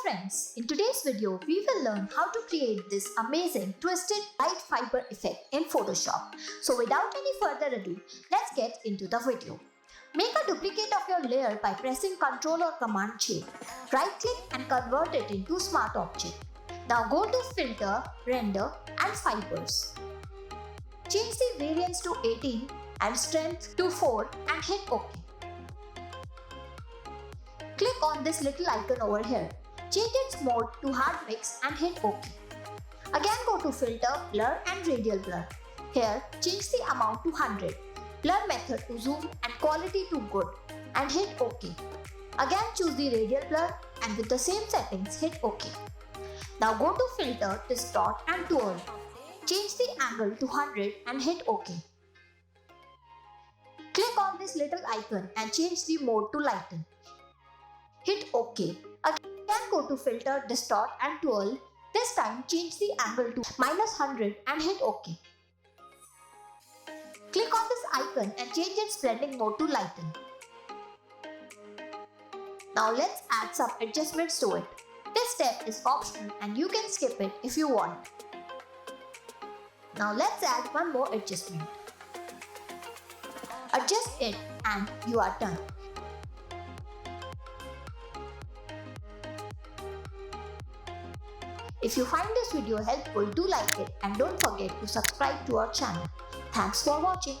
friends, in today's video we will learn how to create this amazing twisted light fiber effect in Photoshop. So without any further ado, let's get into the video. Make a duplicate of your layer by pressing Ctrl or Command J. Right click and convert it into Smart Object. Now go to Filter, Render and Fibers. Change the variance to 18 and strength to 4 and hit OK. Click on this little icon over here. Change its mode to hard mix and hit OK. Again go to Filter, Blur and Radial Blur. Here change the amount to 100, blur method to zoom and quality to good and hit OK. Again choose the Radial Blur and with the same settings hit OK. Now go to Filter, Distort and Twirl. Change the angle to 100 and hit OK. Click on this little icon and change the mode to Lighten. Hit OK. Again go to Filter, Distort and Twirl. This time change the angle to -100 and hit OK. Click on this icon and change its blending mode to Lighten. Now let's add some adjustments to it. This step is optional and you can skip it if you want. Now let's add one more adjustment. Adjust it and you are done. If you find this video helpful, do like it and don't forget to subscribe to our channel. Thanks for watching.